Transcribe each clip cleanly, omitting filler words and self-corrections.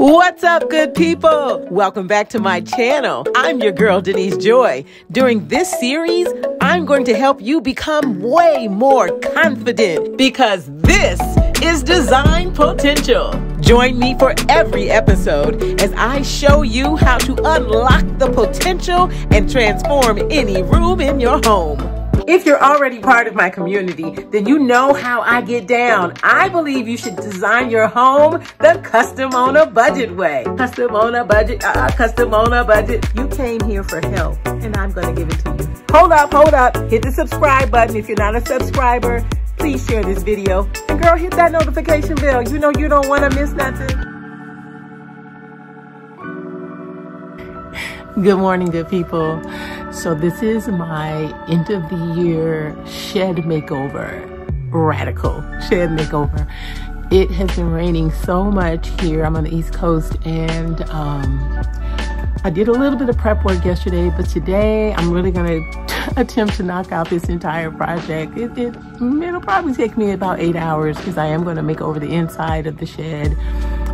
What's up, good people? Welcome back to my channel. I'm your girl, Denise Joy. During this series, I'm going to help you become way more confident because this is Design Potential. Join me for every episode as I show you how to unlock the potential and transform any room in your home. If you're already part of my community, then you know how I get down. I believe you should design your home the custom on a budget way. Custom on a budget, custom on a budget. You came here for help, and I'm gonna give it to you. Hold up. Hit the subscribe button if you're not a subscriber. Please share this video. And girl, hit that notification bell. You know you don't wanna miss nothing. Good morning, good people. So this is my end of the year shed makeover, radical shed makeover. It has been raining so much here. I'm on the East Coast, and I did a little bit of prep work yesterday, but today I'm really gonna attempt to knock out this entire project. It'll probably take me about 8 hours because I am gonna make over the inside of the shed.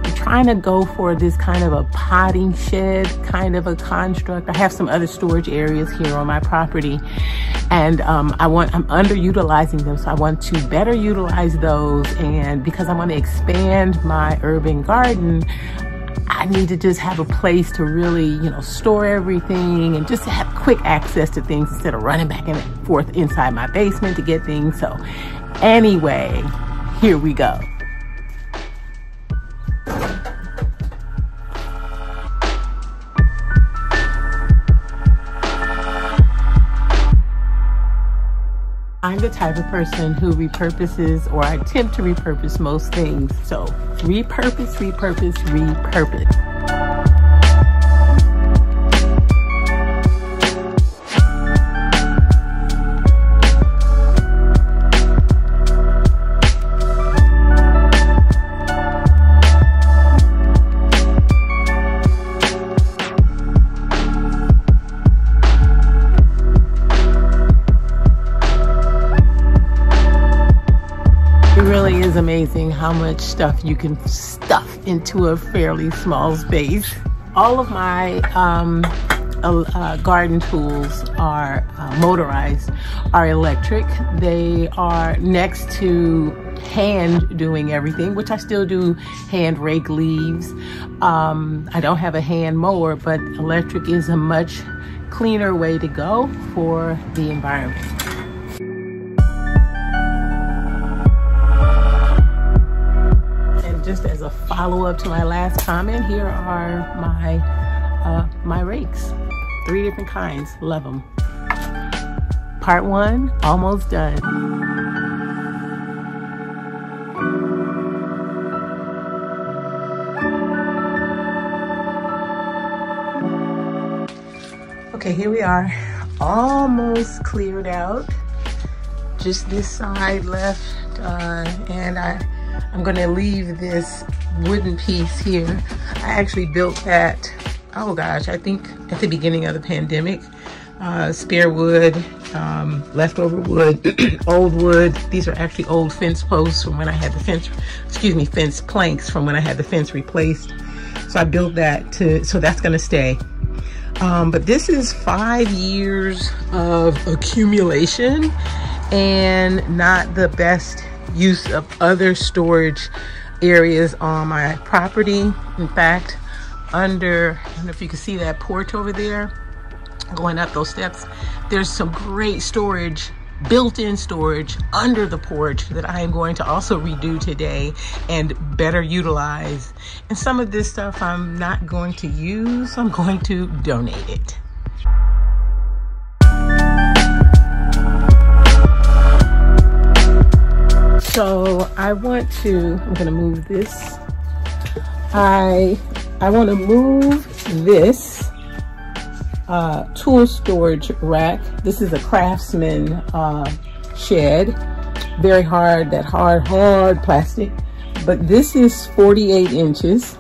I'm trying to go for this kind of a potting shed kind of a construct. I have some other storage areas here on my property, and I'm underutilizing them, so I want to better utilize those. And because I want to expand my urban garden, I need to just have a place to really, store everything and just have quick access to things instead of running back and forth inside my basement to get things. So anyway, here we go. I'm the type of person who repurposes, or I attempt to repurpose most things. So repurpose. Is amazing how much stuff you can stuff into a fairly small space. All of my garden tools are motorized, are electric. They are next to hand doing everything, which I still do hand rake leaves. I don't have a hand mower, but electric is a much cleaner way to go for the environment. Just as a follow-up to my last comment, here are my rakes. 3 different kinds, love them. Part 1, almost done. Okay, here we are, almost cleared out. Just this side left, and I'm gonna leave this wooden piece here. I actually built that, oh gosh, I think at the beginning of the pandemic. Spare wood, leftover wood, old wood. These are actually old fence posts from when I had the fence planks from when I had the fence replaced. So I built that so that's gonna stay. But this is 5 years of accumulation and not the best use of other storage areas on my property. In fact, I don't know if you can see that porch over there, going up those steps, there's some great storage, built-in storage under the porch that I am going to also redo today and better utilize. And some of this stuff I'm not going to use, I'm going to donate it. So I'm gonna move this. I want to move this tool storage rack. This is a Craftsman shed. Very hard, that hard plastic. But this is 48 inches.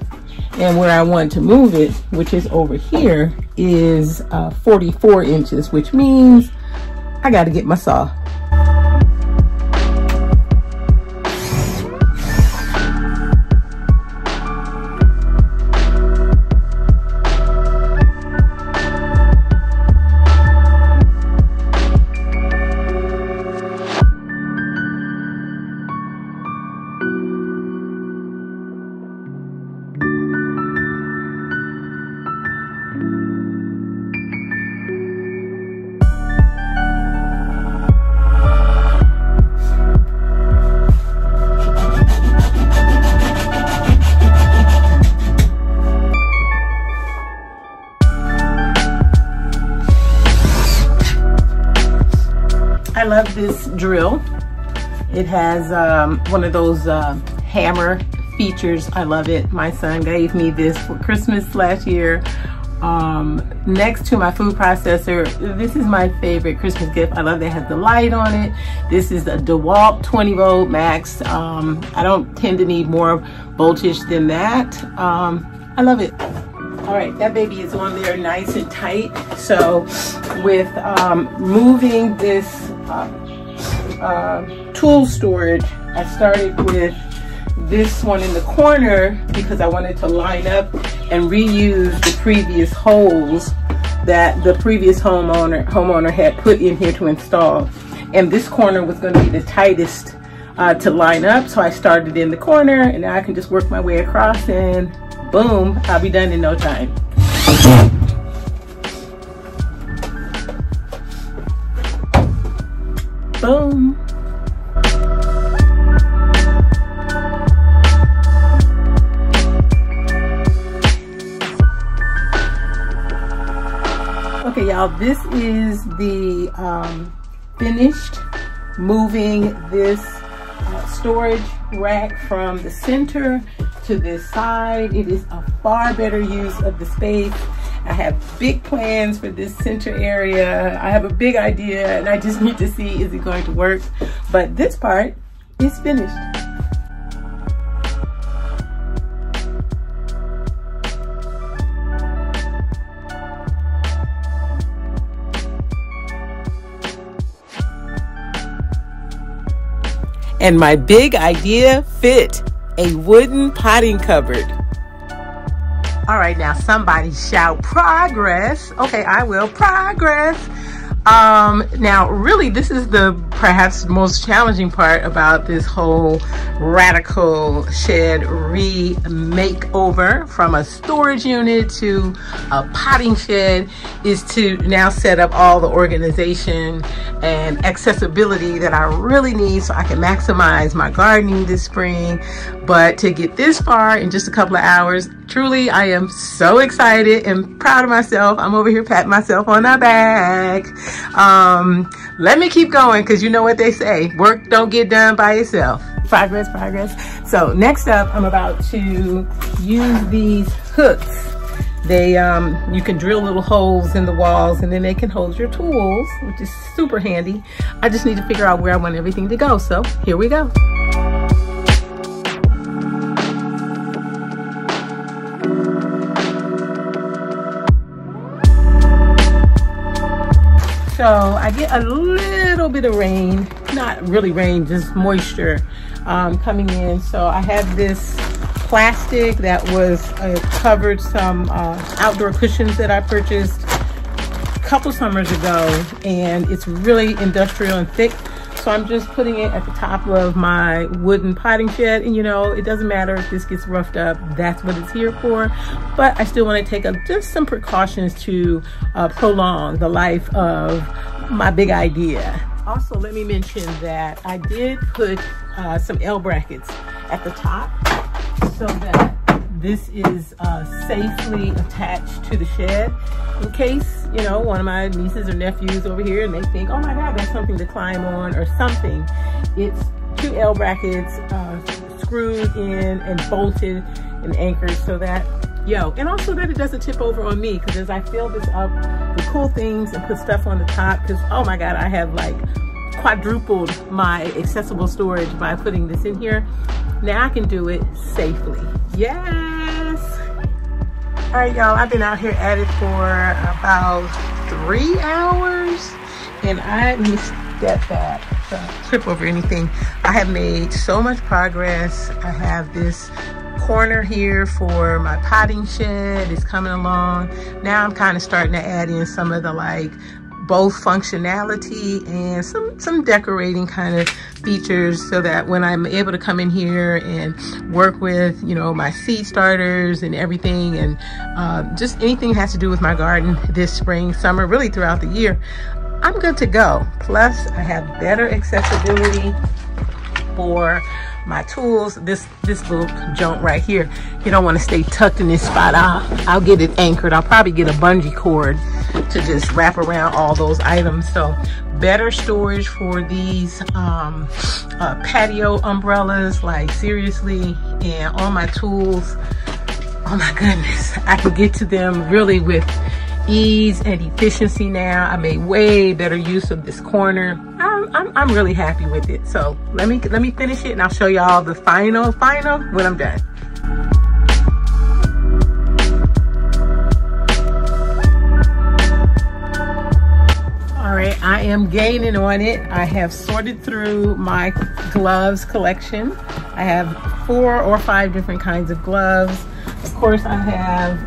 And where I want to move it, which is over here, is 44 inches, which means I got to get my saw. this drill. It has one of those hammer features. I love it. My son gave me this for Christmas last year. Next to my food processor, this is my favorite Christmas gift. I love that it has the light on it. This is a DeWalt 20 volt max. I don't tend to need more voltage than that. I love it. All right, that baby is on there nice and tight. So with moving this tool storage, I started with this one in the corner because I wanted to line up and reuse the previous holes that the previous homeowner had put in here to install. And this corner was going to be the tightest to line up, so I started in the corner, and now I can just work my way across, and boom, I'll be done in no time. Boom. Okay, y'all, this is the finished moving this storage rack from the center to this side. It is a far better use of the space. I have big plans for this center area. I have a big idea and I just need to see, is it going to work? But this part is finished. And my big idea fit: a wooden potting cupboard. All right, now somebody shout progress. Okay, I will. Progress. Now really this is the perhaps most challenging part about this whole radical shed makeover from a storage unit to a potting shed, is to now set up all the organization and accessibility that I really need so I can maximize my gardening this spring. But to get this far in just a couple of hours, truly I am so excited and proud of myself. I'm over here patting myself on the back. Let me keep going, because you know what they say, work don't get done by itself. Progress, progress. So next up, I'm about to use these hooks. They you can drill little holes in the walls and then they can hold your tools, which is super handy. I just need to figure out where I want everything to go. So here we go. So I get a little bit of rain, not really rain, just moisture coming in. So I have this plastic that was covered some outdoor cushions that I purchased a couple summers ago, and it's really industrial and thick. So I'm just putting it at the top of my wooden potting shed, and you know, it doesn't matter if this gets roughed up, that's what it's here for. But I still want to take just some precautions to prolong the life of my big idea. Also, let me mention that I did put some L brackets at the top so that this is safely attached to the shed, in case, you know, one of my nieces or nephews over here and they think, oh my God, that's something to climb on or something. It's 2 L brackets screwed in and bolted and anchored so that, and also that it doesn't tip over on me, because as I fill this up with cool things and put stuff on the top, because oh my God, I have like quadrupled my accessible storage by putting this in here. Now I can do it safely. Yes. All right, y'all, I've been out here at it for about 3 hours, and let me step back, trip over anything. I have made so much progress. I have this corner here for my potting shed. It's coming along. Now I'm kind of starting to add in some of the like both functionality and some decorating kind of features, so that when I'm able to come in here and work with, you know, my seed starters and everything, and just anything that has to do with my garden this spring, summer, really throughout the year, I'm good to go. Plus I have better accessibility for my tools. This little joint right here, you don't want to stay tucked in this spot. I'll get it anchored. I'll probably get a bungee cord belt to just wrap around all those items. So better storage for these patio umbrellas, like seriously, and all my tools. Oh my goodness, I can get to them really with ease and efficiency now. I made way better use of this corner. I'm really happy with it. So let me finish it and I'll show y'all the final when I'm done. All right, I am gaining on it. I have sorted through my gloves collection. I have 4 or 5 different kinds of gloves. Of course, I have,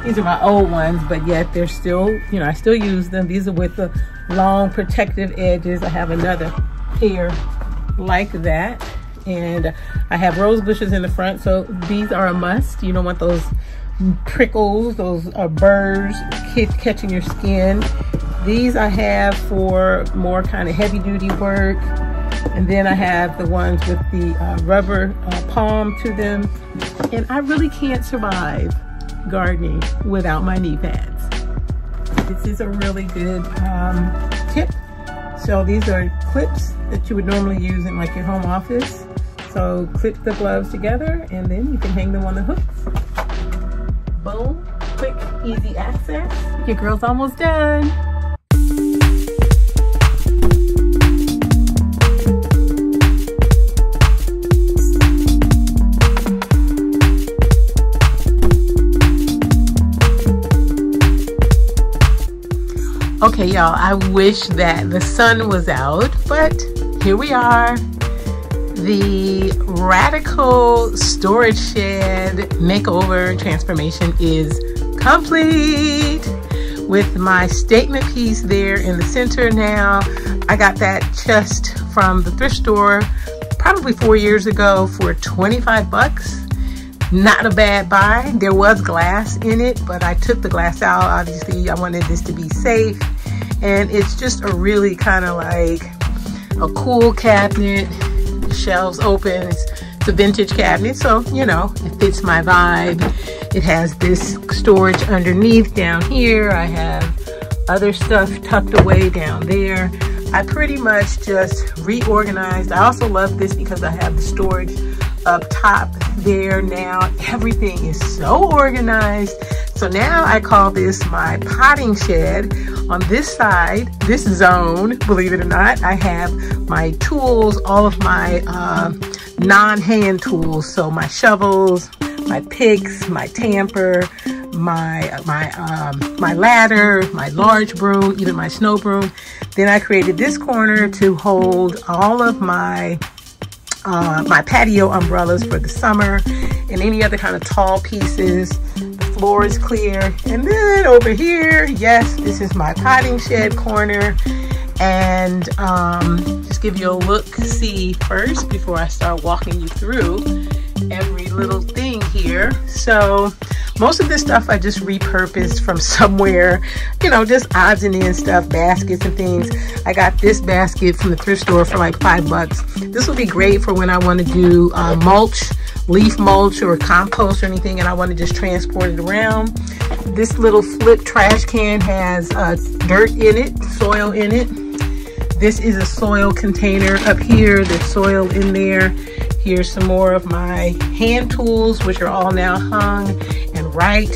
these are my old ones, but yet they're still, you know, I still use them. These are with the long protective edges. I have another pair like that. And I have rose bushes in the front, so these are a must. You don't want those prickles, those burrs catching your skin. These I have for more kind of heavy duty work. And then I have the ones with the rubber palm to them. And I really can't survive gardening without my knee pads. This is a really good tip. So these are clips that you would normally use in like your home office. So clip the gloves together and then you can hang them on the hooks. Boom, quick, easy access. Your girl's almost done. Okay, y'all, I wish that the sun was out, but here we are. The radical storage shed makeover transformation is complete with my statement piece there in the center now. I got that chest from the thrift store probably 4 years ago for 25 bucks. Not a bad buy. There was glass in it, but I took the glass out. Obviously, I wanted this to be safe. And it's just a really kind of like a cool cabinet. The shelves open. It's a vintage cabinet, so, you know, it fits my vibe. It has this storage underneath down here. I have other stuff tucked away down there. I pretty much just reorganized. I also love this because I have the storage up top there now. Everything is so organized. So now I call this my potting shed. On this side, this zone, believe it or not, I have my tools, all of my non-hand tools. So my shovels, my picks, my tamper, my ladder, my large broom, even my snow broom. Then I created this corner to hold all of my patio umbrellas for the summer and any other kind of tall pieces. The floor is clear. And then over here, yes, this is my potting shed corner. And just give you a look-see first before I start walking you through every little thing here. So most of this stuff I just repurposed from somewhere, you know, just odds and ends stuff, baskets and things. I got this basket from the thrift store for like 5 bucks. This will be great for when I want to do mulch, leaf mulch or compost or anything, and I want to just transport it around. This little flip trash can has dirt in it, soil in it. This is a soil container up here. There's soil in there. Here's some more of my hand tools, which are all now hung and right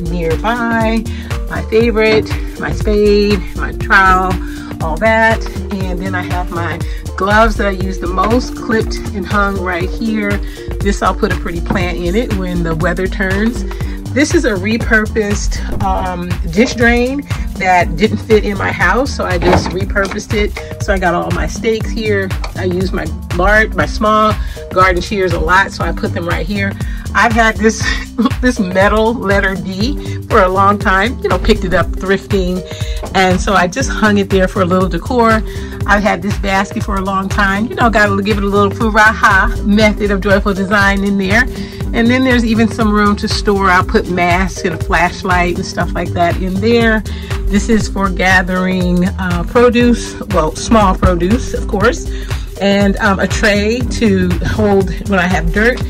nearby. My favorite, my spade, my trowel, all that. And then I have my gloves that I use the most, clipped and hung right here. This, I'll put a pretty plant in it when the weather turns. This is a repurposed dish drain that didn't fit in my house, so I just repurposed it. So I got all my stakes here. I use my small garden shears a lot, so I put them right here. I've had this this metal letter D for a long time, you know, picked it up thrifting, and so I just hung it there for a little decor. I've had this basket for a long time, you know, got to give it a little Furaha method of joyful design in there. And then there's even some room to store. I'll put masks and a flashlight and stuff like that in there. This is for gathering produce, well, small produce, of course, and a tray to hold when I have dirt.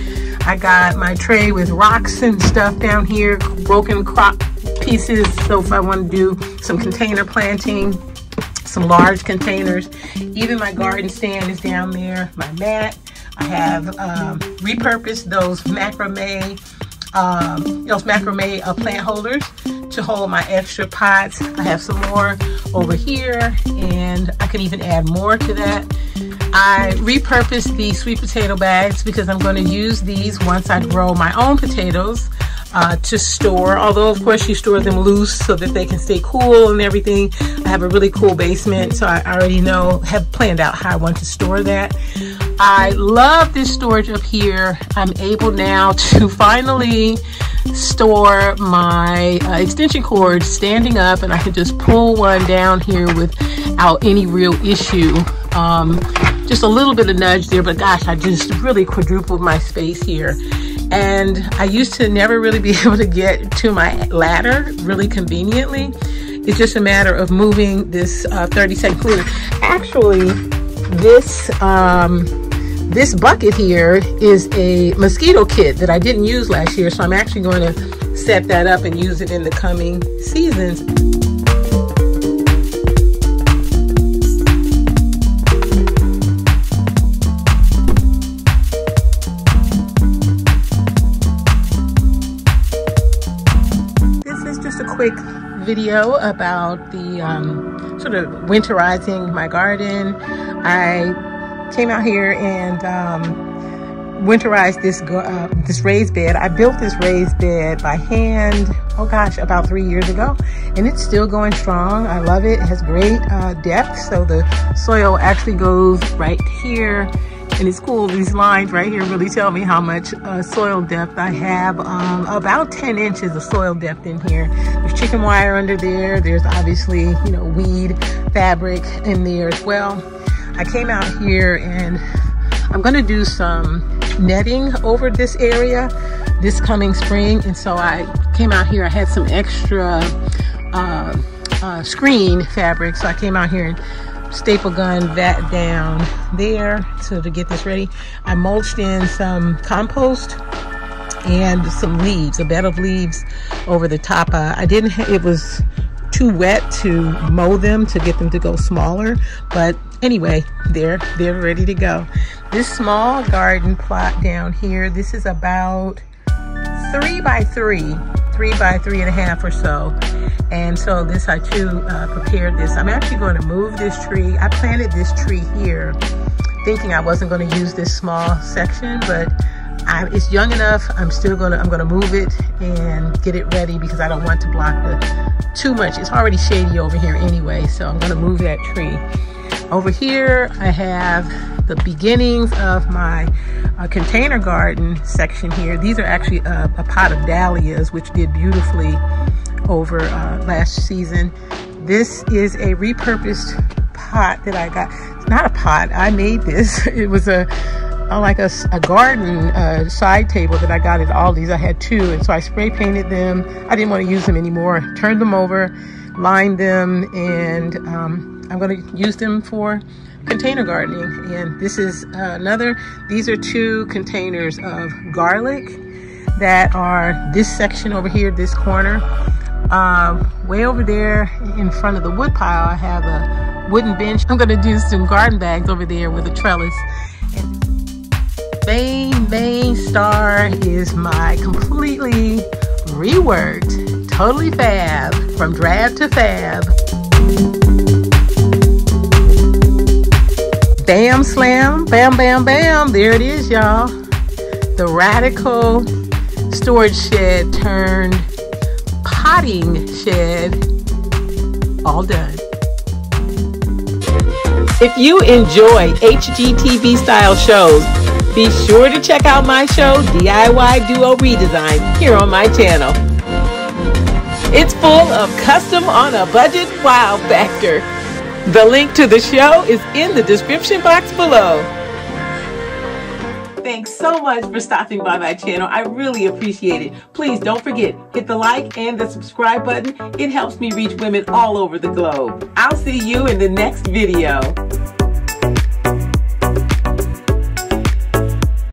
I got my tray with rocks and stuff down here, broken crop pieces. So if I want to do some container planting, some large containers, even my garden stand is down there, my mat. I have repurposed those macrame plant holders to hold my extra pots. I have some more over here, and I can even add more to that. I repurposed the sweet potato bags because I'm going to use these once I grow my own potatoes to store, although of course you store them loose so that they can stay cool and everything. I have a really cool basement, so I already have planned out how I want to store that. I love this storage up here. I'm able now to finally store my extension cords standing up, and I can just pull one down here without any real issue. Just a little bit of nudge there, but gosh, I just really quadrupled my space here. And I used to never really be able to get to my ladder really conveniently. It's just a matter of moving this 30-second cleaner. Actually, this bucket here is a mosquito kit that I didn't use last year, so I'm actually going to set that up and use it in the coming seasons. Quick video about the sort of winterizing my garden. I came out here and winterized this raised bed. I built this raised bed by hand, oh gosh, about 3 years ago, and it's still going strong. I love it. It has great depth, so the soil actually goes right here. And it's cool, these lines right here really tell me how much soil depth I have. About 10 inches of soil depth in here. There's chicken wire under there. There's obviously, you know, weed fabric in there as well. I came out here and I'm gonna do some netting over this area this coming spring. And so I came out here, I had some extra screen fabric. So I came out here and staple gun that down there so to get this ready. I mulched in some compost and some leaves, a bed of leaves over the top. It was too wet to mow them to get them to go smaller, but anyway, they're ready to go. This small garden plot down here, this is about 3 by 3 by 3.5 or so. And so this, I too prepared this. I'm actually going to move this tree. I planted this tree here thinking I wasn't going to use this small section, but it's young enough. I'm going to move it and get it ready because I don't want to block too much. It's already shady over here anyway, so I'm going to move that tree. Over here, I have the beginnings of my container garden section here. These are actually a pot of dahlias, which did beautifully over last season. This is a repurposed pot that I got. It's not a pot, I made this. It was a garden side table that I got at Aldi's. I had 2, and so I spray painted them. I didn't want to use them anymore. Turned them over, lined them, and I'm going to use them for container gardening. And this is these are 2 containers of garlic that are this section over here, this corner. Way over there in front of the wood pile, I have a wooden bench. I'm going to do some garden bags over there with a trellis. And main star is my completely reworked, totally fab, from drab to fab, bam slam, bam bam bam, there it is, y'all. The radical storage shed turned potting shed, all done. If you enjoy HGTV style shows, be sure to check out my show, DIY Duo Redesign, here on my channel. It's full of custom on a budget wow factor. The link to the show is in the description box below. Thanks so much for stopping by my channel. I really appreciate it. Please don't forget, hit the like and the subscribe button. It helps me reach women all over the globe. I'll see you in the next video.